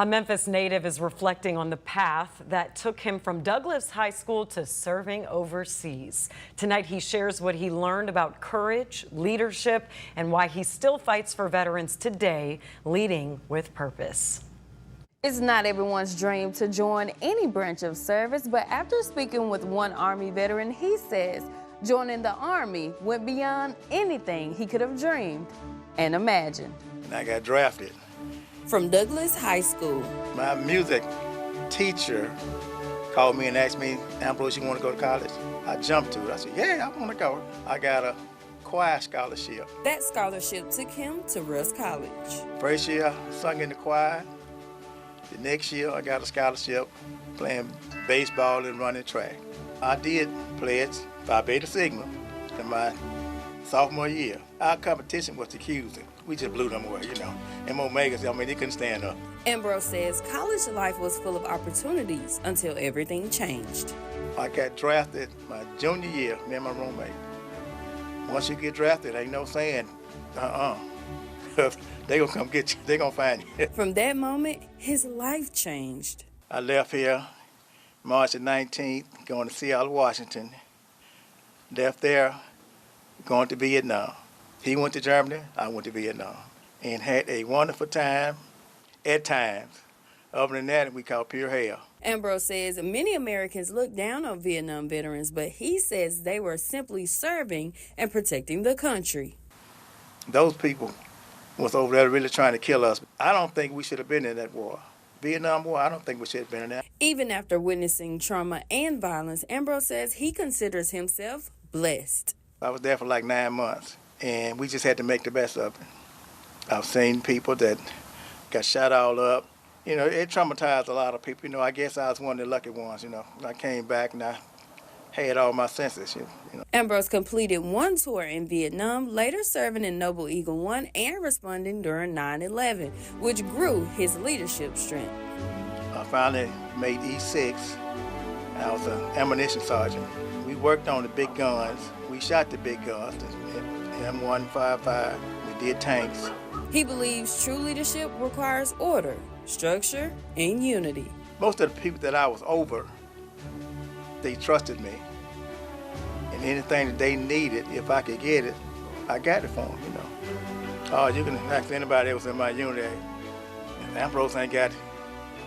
A Memphis native is reflecting on the path that took him from Douglas High School to serving overseas. Tonight, he shares what he learned about courage, leadership, and why he still fights for veterans today, leading with purpose. It's not everyone's dream to join any branch of service, but after speaking with one Army veteran, he says joining the Army went beyond anything he could have dreamed and imagined. I got drafted. From Douglas High School. My music teacher called me and asked me, Ambrose, you want to go to college? I jumped to it. I said, yeah, I want to go. I got a choir scholarship. That scholarship took him to Russ College. First year, I sung in the choir. The next year, I got a scholarship playing baseball and running track. I did pledge Phi Beta Sigma in my sophomore year. Our competition was the Qs. We just blew them away, you know. And Omegas, I mean, they couldn't stand up. Ambrose says college life was full of opportunities until everything changed. I got drafted my junior year, me and my roommate. Once you get drafted, ain't no saying, they gonna come get you, they gonna find you. From that moment, his life changed. I left here March the 19th, going to Seattle, Washington. Left there, going to Vietnam. He went to Germany, I went to Vietnam, and had a wonderful time at times. Other than that, we call pure hell. Ambrose says many Americans look down on Vietnam veterans, but he says they were simply serving and protecting the country. Those people was over there really trying to kill us. I don't think we should have been in that war. Vietnam War, I don't think we should have been in that. Even after witnessing trauma and violence, Ambrose says he considers himself blessed. I was there for like 9 months, and we just had to make the best of it. I've seen people that got shot all up. You know, it traumatized a lot of people. You know, I guess I was one of the lucky ones, you know. I came back and I had all my senses, you know. Ambrose completed one tour in Vietnam, later serving in Noble Eagle 1 and responding during 9/11, which grew his leadership strength. I finally made E6. I was an ammunition sergeant. We worked on the big guns. We shot the big guns, the M155. We did tanks. He believes true leadership requires order, structure, and unity. Most of the people that I was over, they trusted me. And anything that they needed, if I could get it, I got it for them, you know. Oh, you can ask anybody that was in my unit. And Ambrose ain't got it.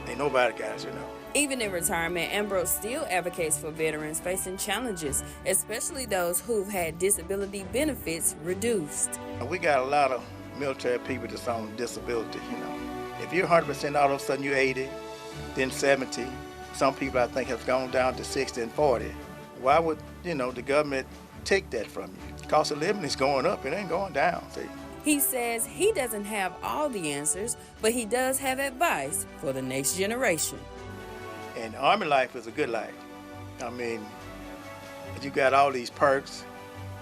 Ain't nobody got it, you know. Even in retirement, Ambrose still advocates for veterans facing challenges, especially those who've had disability benefits reduced. We got a lot of military people that's on disability, you know. If you're 100%, all of a sudden you're 80, then 70. Some people, I think, have gone down to 60 and 40. Why would, you know, the government take that from you? Cost of living is going up, it ain't going down, see. He says he doesn't have all the answers, but he does have advice for the next generation. And Army life is a good life. I mean, you got all these perks,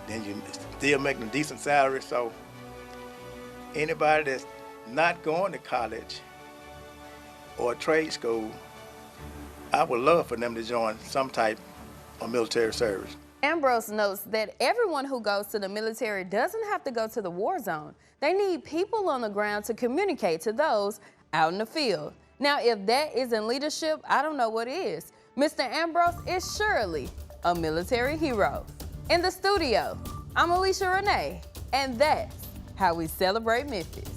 then you still making a decent salary, so anybody that's not going to college or trade school, I would love for them to join some type of military service. Ambrose notes that everyone who goes to the military doesn't have to go to the war zone. They need people on the ground to communicate to those out in the field. Now, if that isn't leadership, I don't know what is. Mr. Ambrose is surely a military hero. In the studio, I'm Alicia Renee, and that's how we celebrate Memphis.